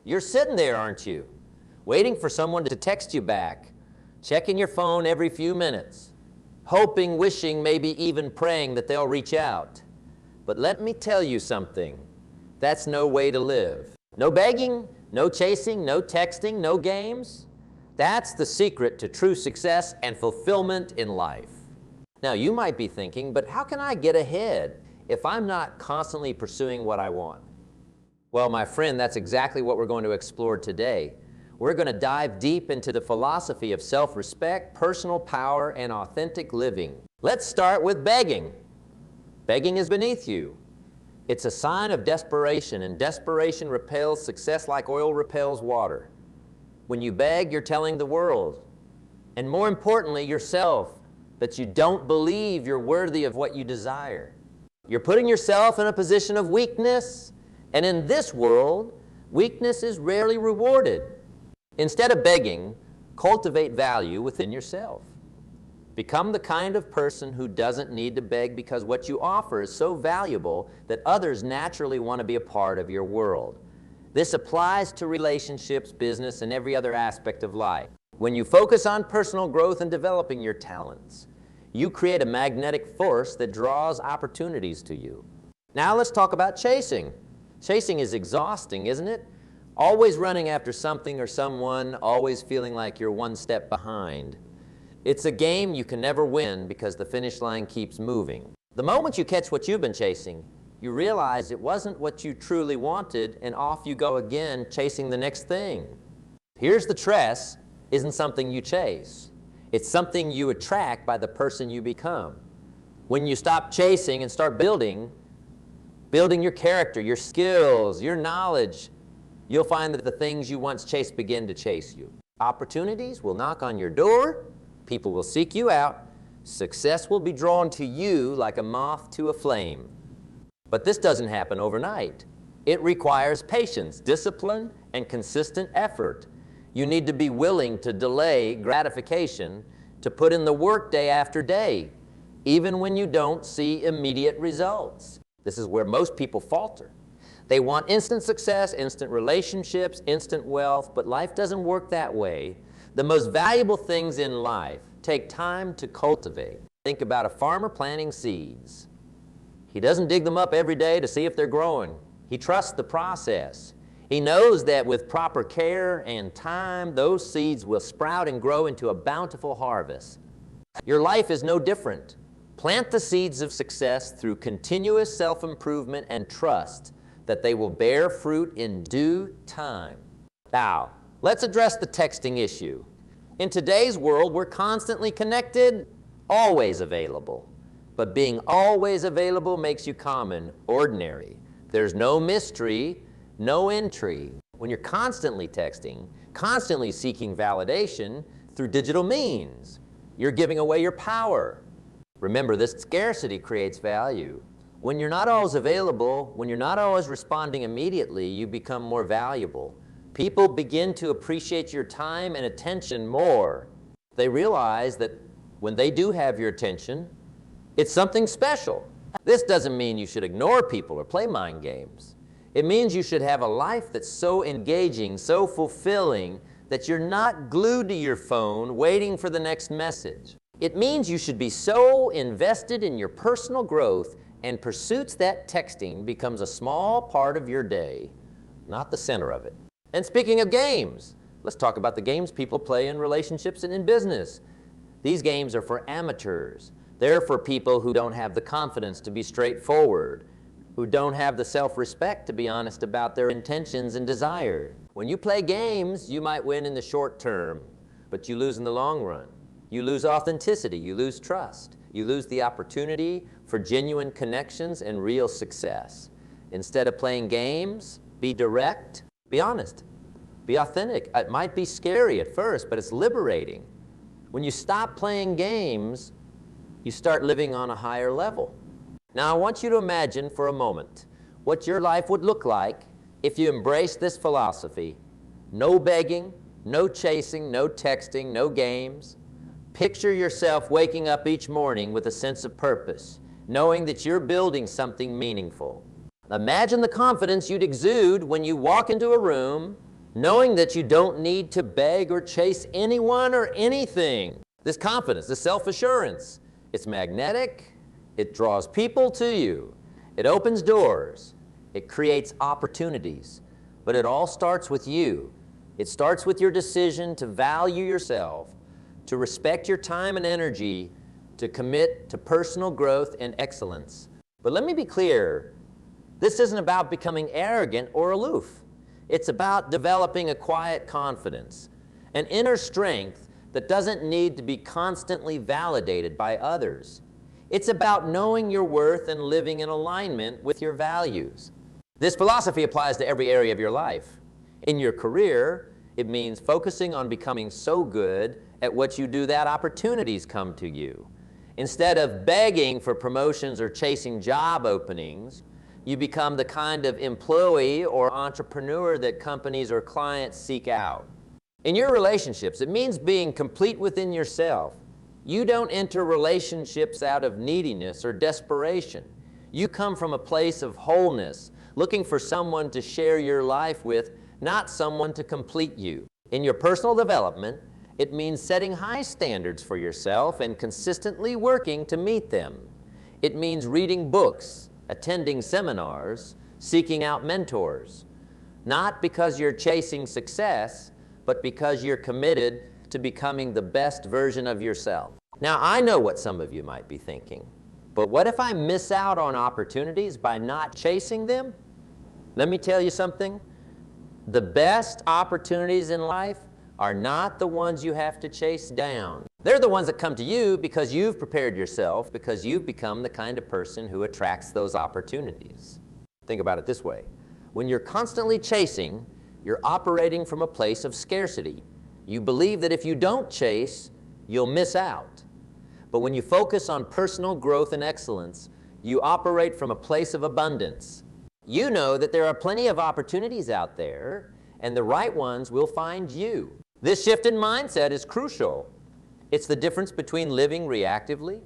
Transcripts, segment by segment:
You're sitting there, aren't you? Waiting for someone to text you back, checking your phone every few minutes, hoping, wishing, maybe even praying that they'll reach out. But let me tell you something. That's no way to live. No begging, no chasing, no texting, no games. That's the secret to true success and fulfillment in life. Now, you might be thinking, but how can I get ahead if I'm not constantly pursuing what I want? Well, my friend, that's exactly what we're going to explore today. We're going to dive deep into the philosophy of self-respect, personal power, and authentic living. Let's start with begging. Begging is beneath you. It's a sign of desperation, and desperation repels success like oil repels water. When you beg, you're telling the world, and more importantly, yourself, that you don't believe you're worthy of what you desire. You're putting yourself in a position of weakness, and in this world, weakness is rarely rewarded. Instead of begging, cultivate value within yourself. Become the kind of person who doesn't need to beg because what you offer is so valuable that others naturally want to be a part of your world. This applies to relationships, business, and every other aspect of life. When you focus on personal growth and developing your talents, you create a magnetic force that draws opportunities to you. Now let's talk about chasing. Chasing is exhausting, isn't it? Always running after something or someone, always feeling like you're one step behind. It's a game you can never win because the finish line keeps moving. The moment you catch what you've been chasing, you realize it wasn't what you truly wanted, and off you go again chasing the next thing. Here's the tress isn't something you chase. It's something you attract by the person you become. When you stop chasing and start building your character, your skills, your knowledge, you'll find that the things you once chased begin to chase you. Opportunities will knock on your door, people will seek you out, success will be drawn to you like a moth to a flame. But this doesn't happen overnight. It requires patience, discipline, and consistent effort. You need to be willing to delay gratification, to put in the work day after day, even when you don't see immediate results. This is where most people falter. They want instant success, instant relationships, instant wealth, but life doesn't work that way. The most valuable things in life take time to cultivate. Think about a farmer planting seeds. He doesn't dig them up every day to see if they're growing. He trusts the process. He knows that with proper care and time, those seeds will sprout and grow into a bountiful harvest. Your life is no different. Plant the seeds of success through continuous self-improvement and trust that they will bear fruit in due time. Now, let's address the texting issue. In today's world, we're constantly connected, always available. But being always available makes you common, ordinary. There's no mystery, no intrigue. When you're constantly texting, constantly seeking validation through digital means, you're giving away your power. Remember, this scarcity creates value. When you're not always available, when you're not always responding immediately, you become more valuable. People begin to appreciate your time and attention more. They realize that when they do have your attention, it's something special. This doesn't mean you should ignore people or play mind games. It means you should have a life that's so engaging, so fulfilling, that you're not glued to your phone waiting for the next message. It means you should be so invested in your personal growth and pursuits that texting becomes a small part of your day, not the center of it. And speaking of games, let's talk about the games people play in relationships and in business. These games are for amateurs. They're for people who don't have the confidence to be straightforward, who don't have the self-respect to be honest about their intentions and desire. When you play games, you might win in the short term, but you lose in the long run. You lose authenticity, you lose trust, you lose the opportunity for genuine connections and real success. Instead of playing games, be direct, be honest, be authentic. It might be scary at first, but it's liberating. When you stop playing games, you start living on a higher level. Now I want you to imagine for a moment what your life would look like if you embraced this philosophy. No begging, no chasing, no texting, no games. Picture yourself waking up each morning with a sense of purpose, knowing that you're building something meaningful. Imagine the confidence you'd exude when you walk into a room knowing that you don't need to beg or chase anyone or anything. This confidence, this self-assurance, it's magnetic, it draws people to you, it opens doors, it creates opportunities, but it all starts with you. It starts with your decision to value yourself, to respect your time and energy, to commit to personal growth and excellence. But let me be clear, this isn't about becoming arrogant or aloof. It's about developing a quiet confidence, an inner strength that doesn't need to be constantly validated by others. It's about knowing your worth and living in alignment with your values. This philosophy applies to every area of your life. In your career, it means focusing on becoming so good at what you do that opportunities come to you. Instead of begging for promotions or chasing job openings, you become the kind of employee or entrepreneur that companies or clients seek out. In your relationships, it means being complete within yourself. You don't enter relationships out of neediness or desperation. You come from a place of wholeness, looking for someone to share your life with, not someone to complete you. In your personal development, it means setting high standards for yourself and consistently working to meet them. It means reading books, attending seminars, seeking out mentors, not because you're chasing success, but because you're committed to becoming the best version of yourself. Now, I know what some of you might be thinking, but what if I miss out on opportunities by not chasing them? Let me tell you something. The best opportunities in life are not the ones you have to chase down. They're the ones that come to you because you've prepared yourself, because you've become the kind of person who attracts those opportunities. Think about it this way. When you're constantly chasing, you're operating from a place of scarcity. You believe that if you don't chase, you'll miss out. But when you focus on personal growth and excellence, you operate from a place of abundance. You know that there are plenty of opportunities out there, and the right ones will find you. This shift in mindset is crucial. It's the difference between living reactively,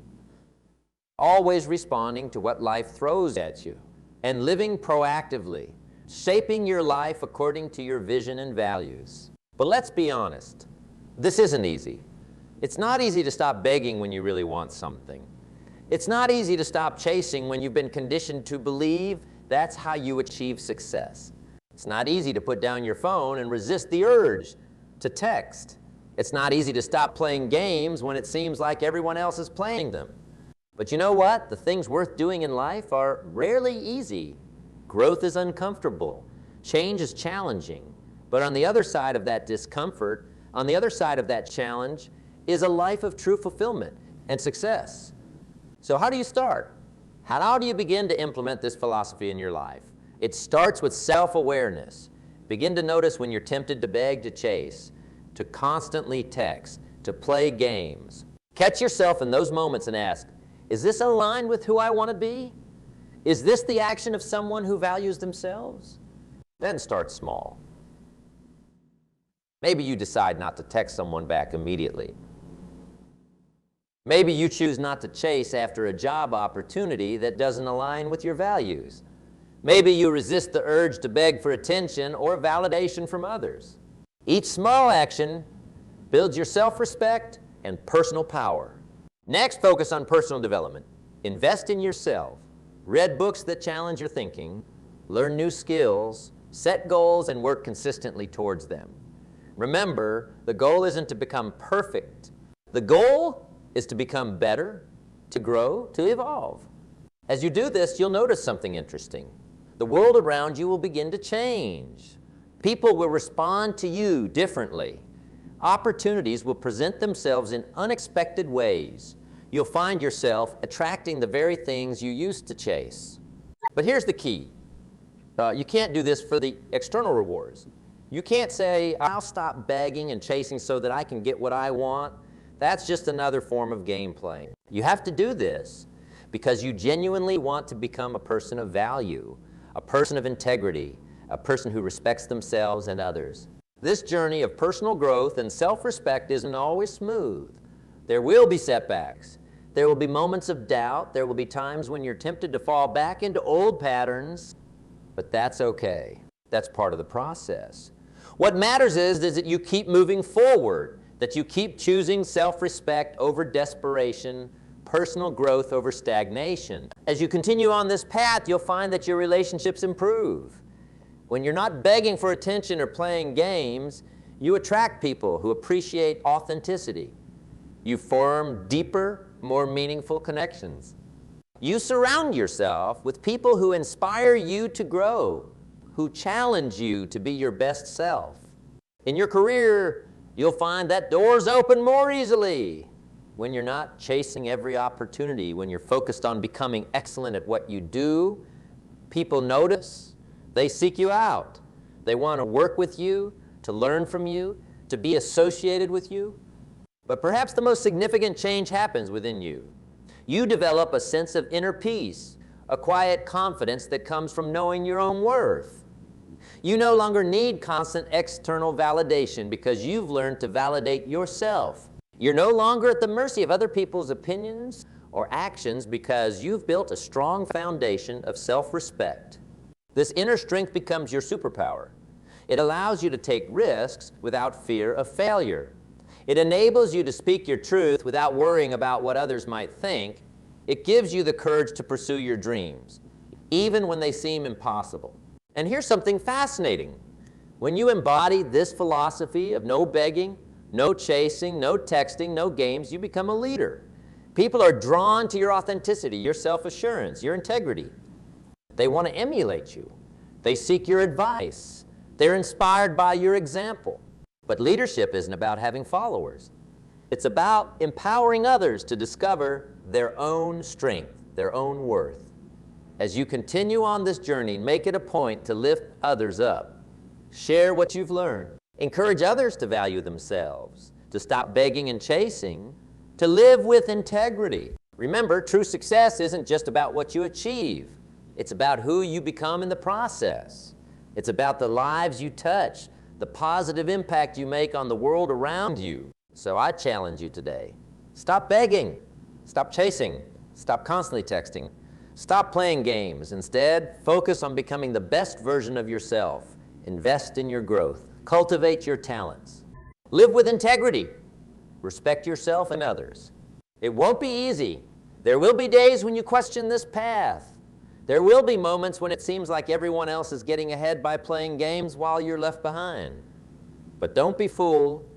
always responding to what life throws at you, and living proactively, shaping your life according to your vision and values. But let's be honest, this isn't easy. It's not easy to stop begging when you really want something. It's not easy to stop chasing when you've been conditioned to believe that's how you achieve success. It's not easy to put down your phone and resist the urge to text. It's not easy to stop playing games when it seems like everyone else is playing them. But you know what? The things worth doing in life are rarely easy. Growth is uncomfortable. Change is challenging. But on the other side of that discomfort, on the other side of that challenge, is a life of true fulfillment and success. So how do you start? How do you begin to implement this philosophy in your life? It starts with self-awareness. Begin to notice when you're tempted to beg, to chase, to constantly text, to play games. Catch yourself in those moments and ask, is this aligned with who I want to be? Is this the action of someone who values themselves? Then start small. Maybe you decide not to text someone back immediately. Maybe you choose not to chase after a job opportunity that doesn't align with your values. Maybe you resist the urge to beg for attention or validation from others. Each small action builds your self-respect and personal power. Next, focus on personal development. Invest in yourself. Read books that challenge your thinking. Learn new skills. Set goals and work consistently towards them. Remember, the goal isn't to become perfect. The goal is to become better, to grow, to evolve. As you do this, you'll notice something interesting. The world around you will begin to change. People will respond to you differently. Opportunities will present themselves in unexpected ways. You'll find yourself attracting the very things you used to chase. But here's the key. You can't do this for the external rewards. You can't say, I'll stop begging and chasing so that I can get what I want. That's just another form of game playing. You have to do this because you genuinely want to become a person of value, a person of integrity, a person who respects themselves and others. This journey of personal growth and self-respect isn't always smooth. There will be setbacks. There will be moments of doubt. There will be times when you're tempted to fall back into old patterns, but that's okay. That's part of the process. What matters is that you keep moving forward, that you keep choosing self-respect over desperation, personal growth over stagnation. As you continue on this path, you'll find that your relationships improve. When you're not begging for attention or playing games, you attract people who appreciate authenticity. You form deeper, more meaningful connections. You surround yourself with people who inspire you to grow, who challenge you to be your best self. In your career, you'll find that doors open more easily when you're not chasing every opportunity, when you're focused on becoming excellent at what you do. People notice, they seek you out. They want to work with you, to learn from you, to be associated with you. But perhaps the most significant change happens within you. You develop a sense of inner peace, a quiet confidence that comes from knowing your own worth. You no longer need constant external validation because you've learned to validate yourself. You're no longer at the mercy of other people's opinions or actions because you've built a strong foundation of self-respect. This inner strength becomes your superpower. It allows you to take risks without fear of failure. It enables you to speak your truth without worrying about what others might think. It gives you the courage to pursue your dreams, even when they seem impossible. And here's something fascinating. When you embody this philosophy of no begging, no chasing, no texting, no games, you become a leader. People are drawn to your authenticity, your self-assurance, your integrity. They want to emulate you. They seek your advice. They're inspired by your example. But leadership isn't about having followers. It's about empowering others to discover their own strength, their own worth. As you continue on this journey, make it a point to lift others up. Share what you've learned. Encourage others to value themselves, to stop begging and chasing, to live with integrity. Remember, true success isn't just about what you achieve. It's about who you become in the process. It's about the lives you touch, the positive impact you make on the world around you. So I challenge you today. Stop begging. Stop chasing. Stop constantly texting. Stop playing games. Instead, focus on becoming the best version of yourself. Invest in your growth. Cultivate your talents. Live with integrity. Respect yourself and others. It won't be easy. There will be days when you question this path. There will be moments when it seems like everyone else is getting ahead by playing games while you're left behind. But don't be fooled.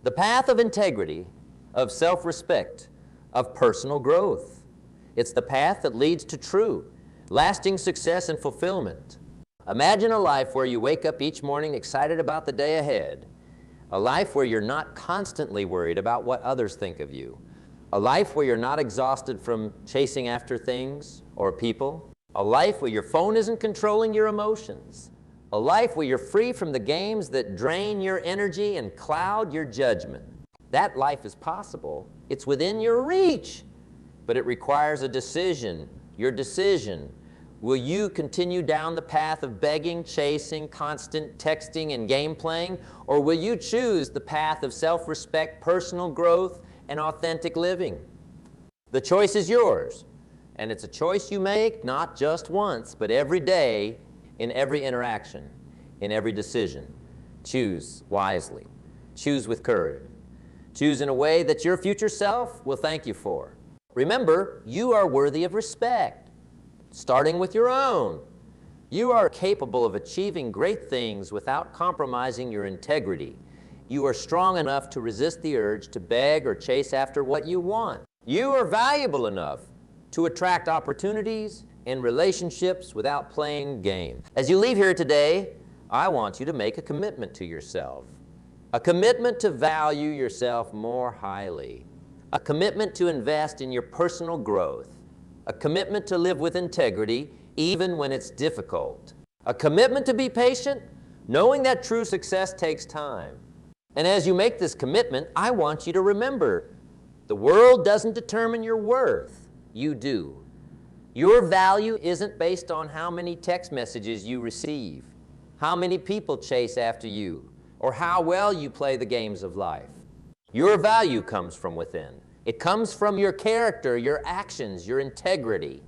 The path of integrity, of self-respect, of personal growth. It's the path that leads to true, lasting success and fulfillment. Imagine a life where you wake up each morning excited about the day ahead. A life where you're not constantly worried about what others think of you. A life where you're not exhausted from chasing after things or people. A life where your phone isn't controlling your emotions. A life where you're free from the games that drain your energy and cloud your judgment. That life is possible. It's within your reach. But it requires a decision, your decision. Will you continue down the path of begging, chasing, constant texting, and game playing? Or will you choose the path of self-respect, personal growth, and authentic living? The choice is yours. And it's a choice you make not just once, but every day, in every interaction, in every decision. Choose wisely. Choose with courage. Choose in a way that your future self will thank you for. Remember, you are worthy of respect, starting with your own. You are capable of achieving great things without compromising your integrity. You are strong enough to resist the urge to beg or chase after what you want. You are valuable enough to attract opportunities and relationships without playing games. As you leave here today, I want you to make a commitment to yourself. A commitment to value yourself more highly. A commitment to invest in your personal growth. A commitment to live with integrity even when it's difficult. A commitment to be patient, knowing that true success takes time. And as you make this commitment, I want you to remember, the world doesn't determine your worth. You do. Your value isn't based on how many text messages you receive, how many people chase after you, or how well you play the games of life. Your value comes from within. It comes from your character, your actions, your integrity.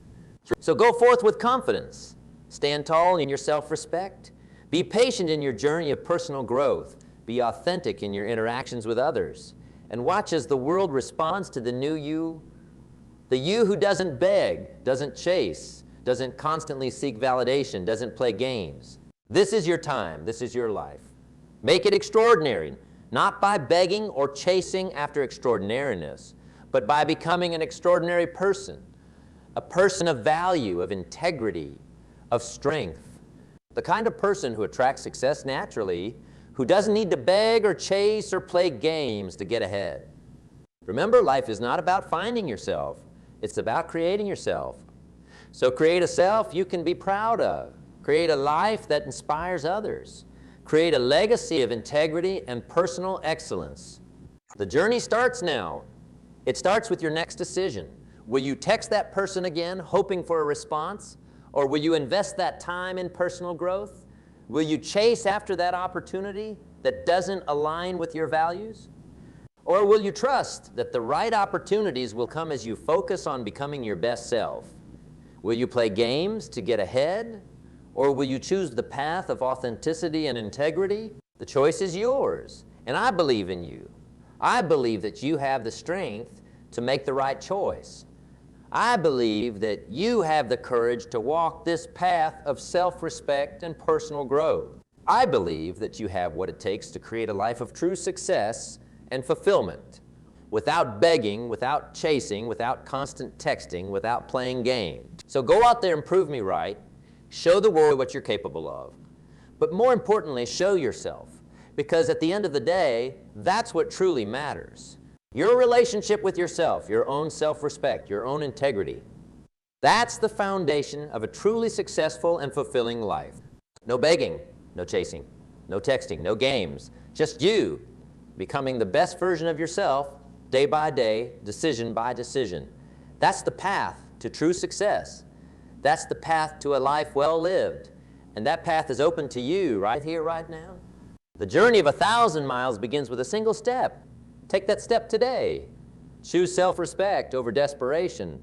So go forth with confidence. Stand tall in your self-respect. Be patient in your journey of personal growth. Be authentic in your interactions with others. And watch as the world responds to the new you, the you who doesn't beg, doesn't chase, doesn't constantly seek validation, doesn't play games. This is your time. This is your life. Make it extraordinary, not by begging or chasing after extraordinariness, but by becoming an extraordinary person, a person of value, of integrity, of strength, the kind of person who attracts success naturally, who doesn't need to beg or chase or play games to get ahead. Remember, life is not about finding yourself. It's about creating yourself. So create a self you can be proud of. Create a life that inspires others. Create a legacy of integrity and personal excellence. The journey starts now. It starts with your next decision. Will you text that person again, hoping for a response? Or will you invest that time in personal growth? Will you chase after that opportunity that doesn't align with your values? Or will you trust that the right opportunities will come as you focus on becoming your best self? Will you play games to get ahead? Or will you choose the path of authenticity and integrity? The choice is yours, and I believe in you. I believe that you have the strength to make the right choice. I believe that you have the courage to walk this path of self-respect and personal growth. I believe that you have what it takes to create a life of true success and fulfillment, without begging, without chasing, without constant texting, without playing games. So go out there and prove me right. Show the world what you're capable of. But more importantly, show yourself. Because at the end of the day, that's what truly matters. Your relationship with yourself, your own self-respect, your own integrity. That's the foundation of a truly successful and fulfilling life. No begging, no chasing, no texting, no games. Just you becoming the best version of yourself day by day, decision by decision. That's the path to true success. That's the path to a life well lived. And that path is open to you right here, right now. The journey of 1,000 miles begins with a single step. Take that step today. Choose self-respect over desperation.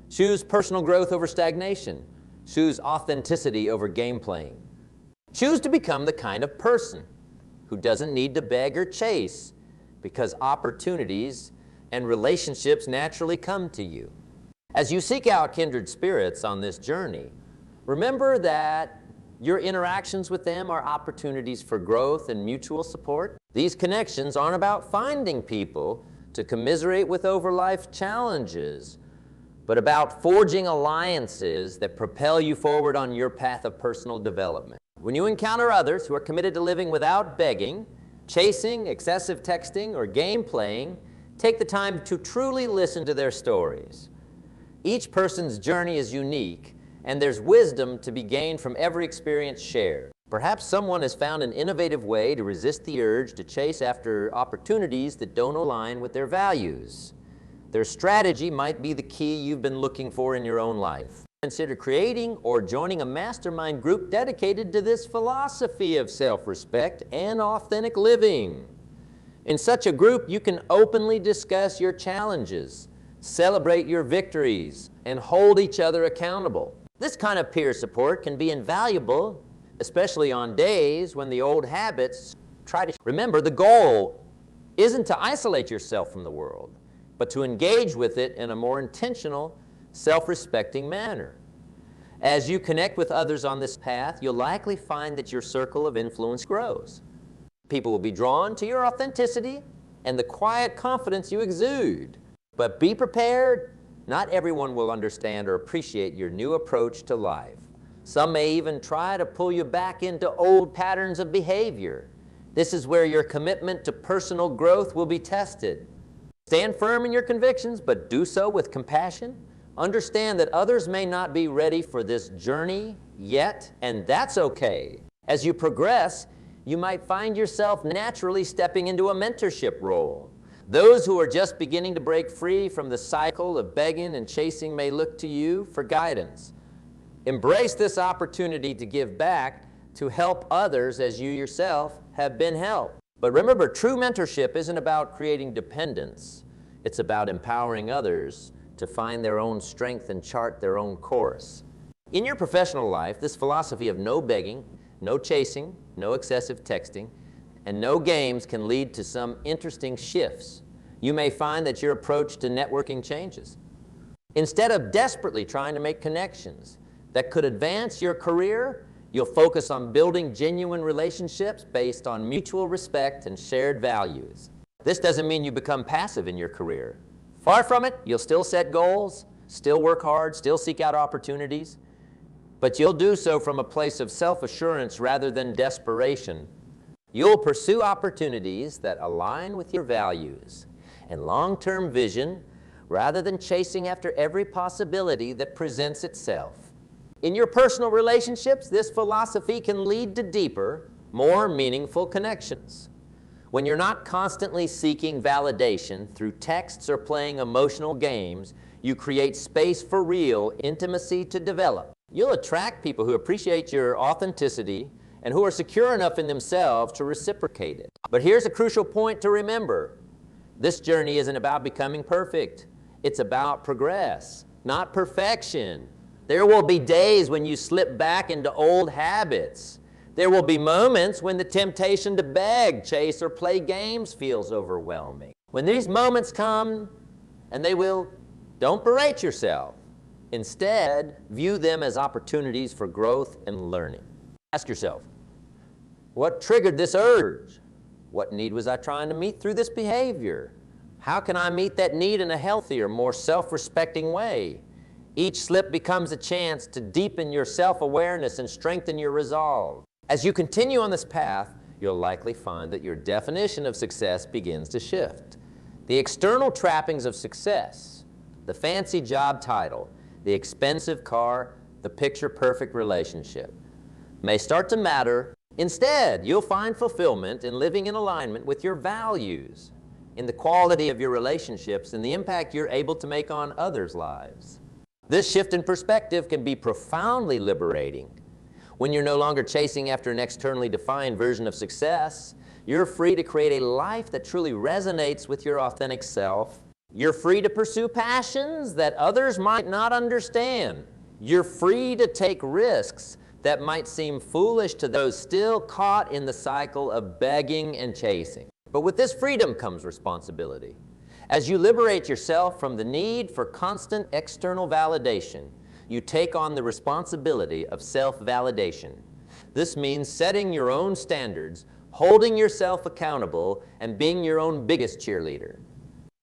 Choose personal growth over stagnation. Choose authenticity over game playing. Choose to become the kind of person who doesn't need to beg or chase, because opportunities and relationships naturally come to you. As you seek out kindred spirits on this journey, remember that your interactions with them are opportunities for growth and mutual support. These connections aren't about finding people to commiserate with over life challenges, but about forging alliances that propel you forward on your path of personal development. When you encounter others who are committed to living without begging, chasing, excessive texting, or game playing, take the time to truly listen to their stories. Each person's journey is unique, and there's wisdom to be gained from every experience shared. Perhaps someone has found an innovative way to resist the urge to chase after opportunities that don't align with their values. Their strategy might be the key you've been looking for in your own life. Consider creating or joining a mastermind group dedicated to this philosophy of self-respect and authentic living. In such a group, you can openly discuss your challenges, celebrate your victories, and hold each other accountable. This kind of peer support can be invaluable, especially on days when the old habits try to... Remember, the goal isn't to isolate yourself from the world, but to engage with it in a more intentional, self-respecting manner. As you connect with others on this path, you'll likely find that your circle of influence grows. People will be drawn to your authenticity and the quiet confidence you exude. But be prepared. Not everyone will understand or appreciate your new approach to life. Some may even try to pull you back into old patterns of behavior. This is where your commitment to personal growth will be tested. Stand firm in your convictions, but do so with compassion. Understand that others may not be ready for this journey yet, and that's okay. As you progress, you might find yourself naturally stepping into a mentorship role. Those who are just beginning to break free from the cycle of begging and chasing may look to you for guidance. Embrace this opportunity to give back, to help others as you yourself have been helped. But remember, true mentorship isn't about creating dependence. It's about empowering others to find their own strength and chart their own course. In your professional life, this philosophy of no begging, no chasing, no excessive texting, and no games can lead to some interesting shifts. You may find that your approach to networking changes. Instead of desperately trying to make connections that could advance your career, you'll focus on building genuine relationships based on mutual respect and shared values. This doesn't mean you become passive in your career. Far from it, you'll still set goals, still work hard, still seek out opportunities, but you'll do so from a place of self-assurance rather than desperation. You'll pursue opportunities that align with your values and long-term vision rather than chasing after every possibility that presents itself. In your personal relationships, this philosophy can lead to deeper, more meaningful connections. When you're not constantly seeking validation through texts or playing emotional games, you create space for real intimacy to develop. You'll attract people who appreciate your authenticity and who are secure enough in themselves to reciprocate it. But here's a crucial point to remember. This journey isn't about becoming perfect. It's about progress, not perfection. There will be days when you slip back into old habits. There will be moments when the temptation to beg, chase, or play games feels overwhelming. When these moments come, and they will, don't berate yourself. Instead, view them as opportunities for growth and learning. Ask yourself, what triggered this urge? What need was I trying to meet through this behavior? How can I meet that need in a healthier, more self-respecting way? Each slip becomes a chance to deepen your self-awareness and strengthen your resolve. As you continue on this path, you'll likely find that your definition of success begins to shift. The external trappings of success, the fancy job title, the expensive car, the picture-perfect relationship, may start to matter. Instead, you'll find fulfillment in living in alignment with your values, in the quality of your relationships, and the impact you're able to make on others' lives. This shift in perspective can be profoundly liberating. When you're no longer chasing after an externally defined version of success, you're free to create a life that truly resonates with your authentic self. You're free to pursue passions that others might not understand. You're free to take risks that might seem foolish to those still caught in the cycle of begging and chasing. But with this freedom comes responsibility. As you liberate yourself from the need for constant external validation, you take on the responsibility of self-validation. This means setting your own standards, holding yourself accountable, and being your own biggest cheerleader.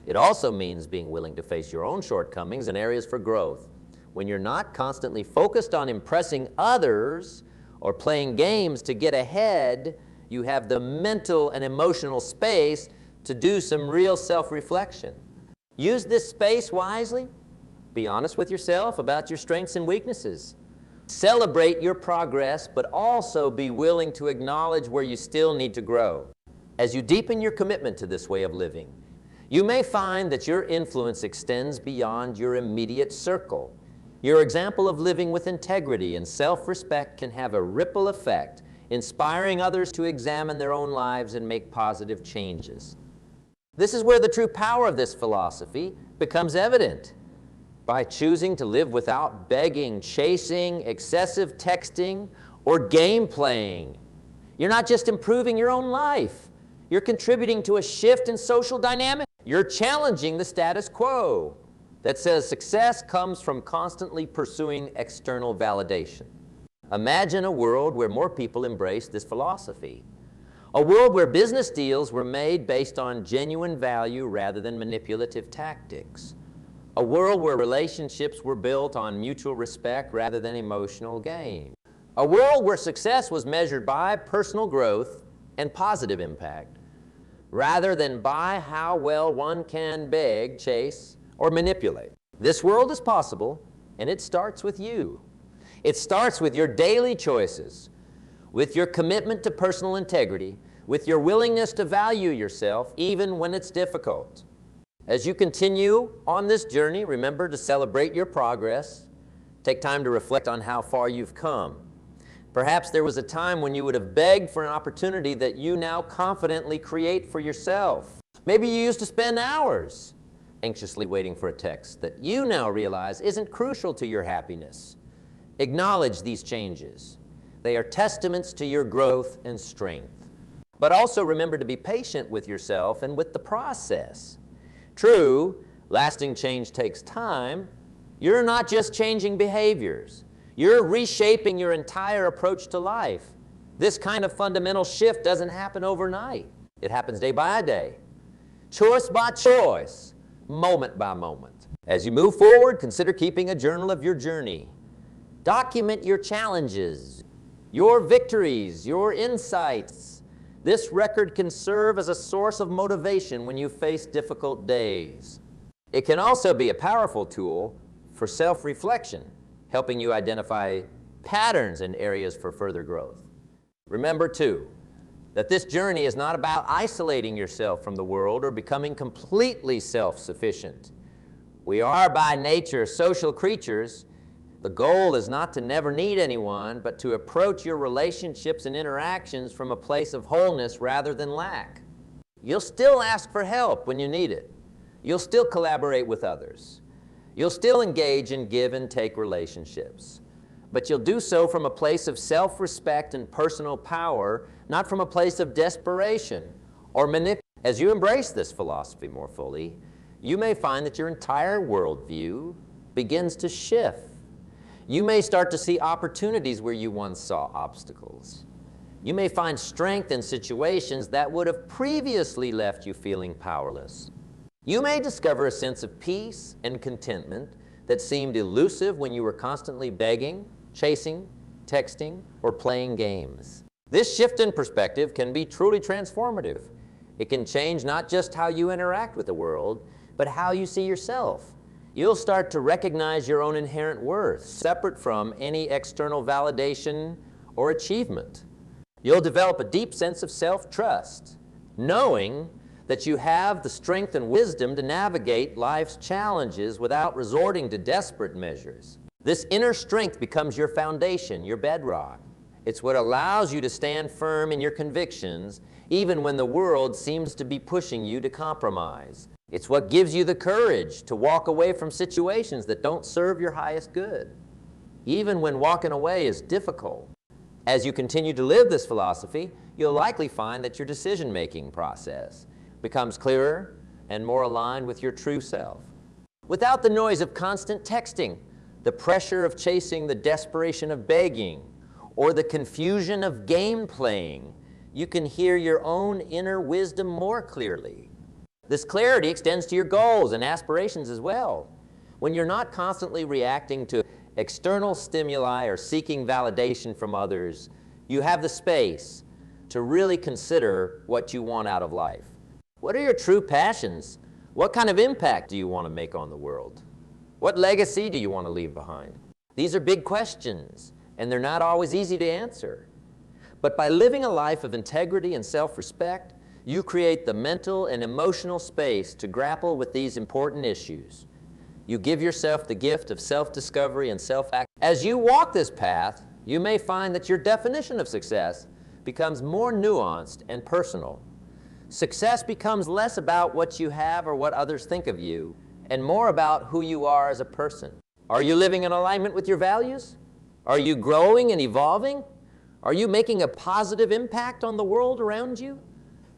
It also means being willing to face your own shortcomings and areas for growth. When you're not constantly focused on impressing others or playing games to get ahead, you have the mental and emotional space to do some real self-reflection. Use this space wisely. Be honest with yourself about your strengths and weaknesses. Celebrate your progress, but also be willing to acknowledge where you still need to grow. As you deepen your commitment to this way of living, you may find that your influence extends beyond your immediate circle. Your example of living with integrity and self-respect can have a ripple effect, inspiring others to examine their own lives and make positive changes. This is where the true power of this philosophy becomes evident. By choosing to live without begging, chasing, excessive texting, or game playing, you're not just improving your own life, you're contributing to a shift in social dynamics. You're challenging the status quo that says success comes from constantly pursuing external validation. Imagine a world where more people embrace this philosophy. A world where business deals were made based on genuine value rather than manipulative tactics. A world where relationships were built on mutual respect rather than emotional gain. A world where success was measured by personal growth and positive impact, rather than by how well one can beg, chase, or manipulate. This world is possible, and it starts with you. It starts with your daily choices, with your commitment to personal integrity, with your willingness to value yourself even when it's difficult. As you continue on this journey, remember to celebrate your progress. Take time to reflect on how far you've come. Perhaps there was a time when you would have begged for an opportunity that you now confidently create for yourself. Maybe you used to spend hours anxiously waiting for a text that you now realize isn't crucial to your happiness. Acknowledge these changes. They are testaments to your growth and strength. But also remember to be patient with yourself and with the process. True, lasting change takes time. You're not just changing behaviors. You're reshaping your entire approach to life. This kind of fundamental shift doesn't happen overnight. It happens day by day, choice by choice, moment by moment. As you move forward, consider keeping a journal of your journey. Document your challenges, your victories, your insights. This record can serve as a source of motivation when you face difficult days. It can also be a powerful tool for self-reflection, helping you identify patterns and areas for further growth. Remember, too, that this journey is not about isolating yourself from the world or becoming completely self-sufficient. We are by nature social creatures. The goal is not to never need anyone, but to approach your relationships and interactions from a place of wholeness rather than lack. You'll still ask for help when you need it. You'll still collaborate with others. You'll still engage in give and take relationships. But you'll do so from a place of self-respect and personal power, not from a place of desperation or manipulation. As you embrace this philosophy more fully, you may find that your entire worldview begins to shift. You may start to see opportunities where you once saw obstacles. You may find strength in situations that would have previously left you feeling powerless. You may discover a sense of peace and contentment that seemed elusive when you were constantly begging, chasing, texting, or playing games. This shift in perspective can be truly transformative. It can change not just how you interact with the world, but how you see yourself. You'll start to recognize your own inherent worth, separate from any external validation or achievement. You'll develop a deep sense of self-trust, knowing that you have the strength and wisdom to navigate life's challenges without resorting to desperate measures. This inner strength becomes your foundation, your bedrock. It's what allows you to stand firm in your convictions, even when the world seems to be pushing you to compromise. It's what gives you the courage to walk away from situations that don't serve your highest good, even when walking away is difficult. As you continue to live this philosophy, you'll likely find that your decision-making process becomes clearer and more aligned with your true self. Without the noise of constant texting, the pressure of chasing, the desperation of begging, or the confusion of game playing, you can hear your own inner wisdom more clearly. This clarity extends to your goals and aspirations as well. When you're not constantly reacting to external stimuli or seeking validation from others, you have the space to really consider what you want out of life. What are your true passions? What kind of impact do you want to make on the world? What legacy do you want to leave behind? These are big questions, and they're not always easy to answer. But by living a life of integrity and self-respect, you create the mental and emotional space to grapple with these important issues. You give yourself the gift of self-discovery and self-act. As you walk this path, you may find that your definition of success becomes more nuanced and personal. Success becomes less about what you have or what others think of you, and more about who you are as a person. Are you living in alignment with your values? Are you growing and evolving? Are you making a positive impact on the world around you?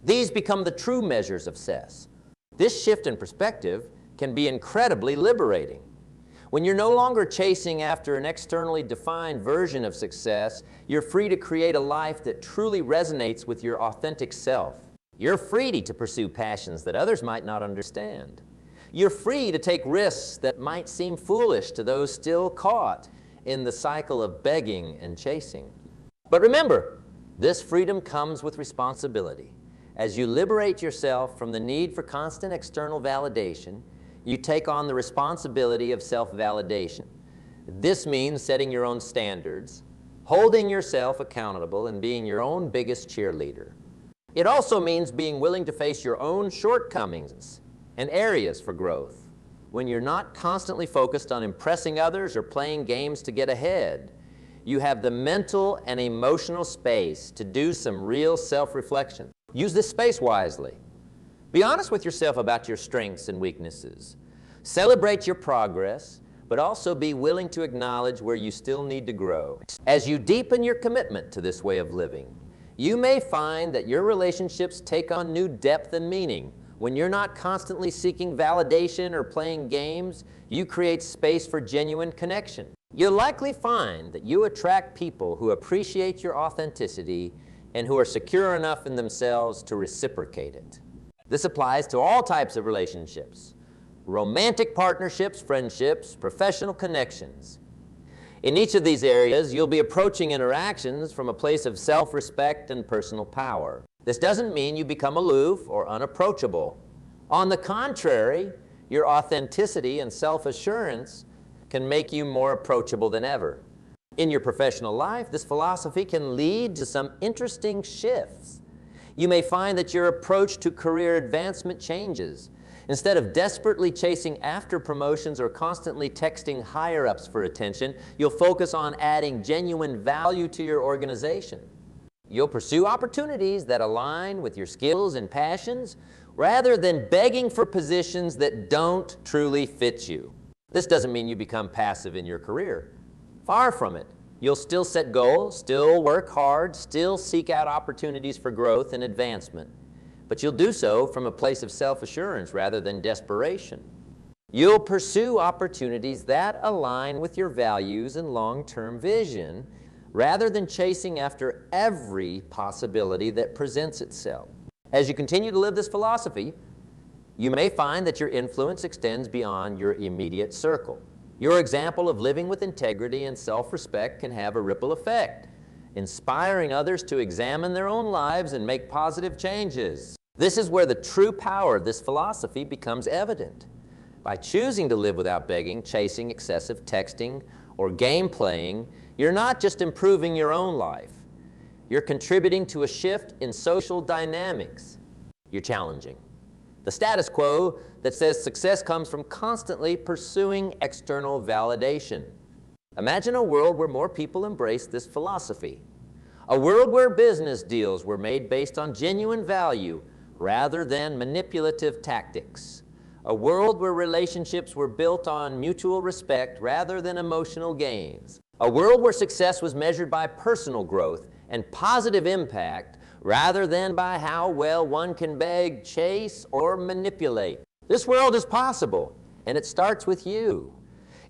These become the true measures of success. This shift in perspective can be incredibly liberating. When you're no longer chasing after an externally defined version of success, you're free to create a life that truly resonates with your authentic self. You're free to pursue passions that others might not understand. You're free to take risks that might seem foolish to those still caught in the cycle of begging and chasing. But remember, this freedom comes with responsibility. As you liberate yourself from the need for constant external validation, you take on the responsibility of self-validation. This means setting your own standards, holding yourself accountable, and being your own biggest cheerleader. It also means being willing to face your own shortcomings and areas for growth. When you're not constantly focused on impressing others or playing games to get ahead, you have the mental and emotional space to do some real self-reflection. Use this space wisely. Be honest with yourself about your strengths and weaknesses. Celebrate your progress, but also be willing to acknowledge where you still need to grow. As you deepen your commitment to this way of living, you may find that your relationships take on new depth and meaning. When you're not constantly seeking validation or playing games, you create space for genuine connection. You'll likely find that you attract people who appreciate your authenticity and who are secure enough in themselves to reciprocate it. This applies to all types of relationships: romantic partnerships, friendships, professional connections. In each of these areas, you'll be approaching interactions from a place of self-respect and personal power. This doesn't mean you become aloof or unapproachable. On the contrary, your authenticity and self-assurance can make you more approachable than ever. In your professional life, this philosophy can lead to some interesting shifts. You may find that your approach to career advancement changes. Instead of desperately chasing after promotions or constantly texting higher-ups for attention, you'll focus on adding genuine value to your organization. You'll pursue opportunities that align with your skills and passions rather than begging for positions that don't truly fit you. This doesn't mean you become passive in your career. Far from it. You'll still set goals, still work hard, still seek out opportunities for growth and advancement. But you'll do so from a place of self-assurance rather than desperation. You'll pursue opportunities that align with your values and long-term vision rather than chasing after every possibility that presents itself. As you continue to live this philosophy, you may find that your influence extends beyond your immediate circle. Your example of living with integrity and self-respect can have a ripple effect, inspiring others to examine their own lives and make positive changes. This is where the true power of this philosophy becomes evident. By choosing to live without begging, chasing, excessive texting, or game playing, you're not just improving your own life. You're contributing to a shift in social dynamics. You're challenging the status quo that says success comes from constantly pursuing external validation. Imagine a world where more people embrace this philosophy. A world where business deals were made based on genuine value rather than manipulative tactics. A world where relationships were built on mutual respect rather than emotional gains. A world where success was measured by personal growth and positive impact rather than by how well one can beg, chase, or manipulate. This world is possible, and it starts with you.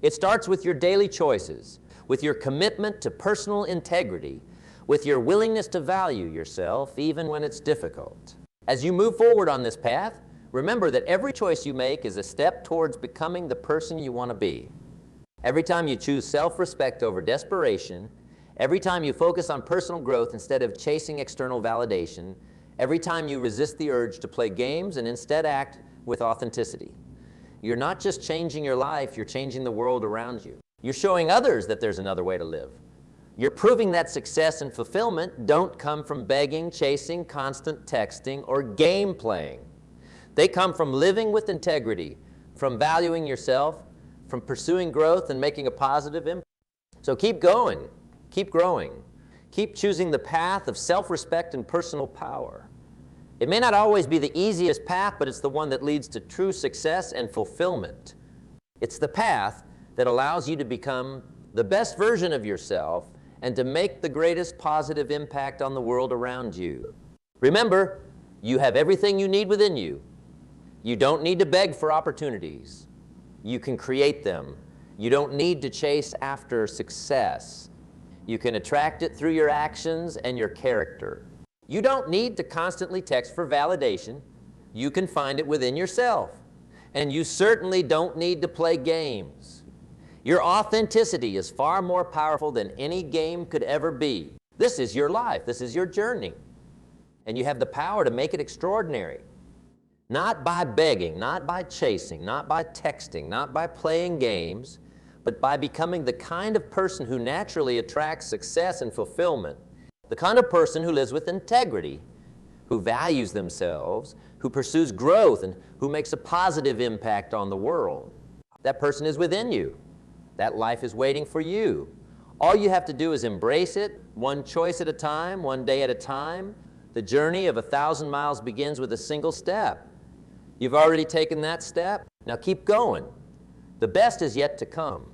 It starts with your daily choices, with your commitment to personal integrity, with your willingness to value yourself even when it's difficult. As you move forward on this path, remember that every choice you make is a step towards becoming the person you want to be. Every time you choose self-respect over desperation, every time you focus on personal growth instead of chasing external validation, every time you resist the urge to play games and instead act with authenticity, you're not just changing your life, you're changing the world around you. You're showing others that there's another way to live. You're proving that success and fulfillment don't come from begging, chasing, constant texting, or game playing. They come from living with integrity, from valuing yourself, from pursuing growth and making a positive impact. So keep going. Keep growing. Keep choosing the path of self-respect and personal power. It may not always be the easiest path, but it's the one that leads to true success and fulfillment. It's the path that allows you to become the best version of yourself and to make the greatest positive impact on the world around you. Remember, you have everything you need within you. You don't need to beg for opportunities. You can create them. You don't need to chase after success. You can attract it through your actions and your character. You don't need to constantly text for validation. You can find it within yourself. And you certainly don't need to play games. Your authenticity is far more powerful than any game could ever be. This is your life. This is your journey. And you have the power to make it extraordinary. Not by begging, not by chasing, not by texting, not by playing games, but by becoming the kind of person who naturally attracts success and fulfillment, the kind of person who lives with integrity, who values themselves, who pursues growth, and who makes a positive impact on the world. That person is within you. That life is waiting for you. All you have to do is embrace it, one choice at a time, one day at a time. The journey of 1,000 miles begins with a single step. You've already taken that step. Now keep going. The best is yet to come.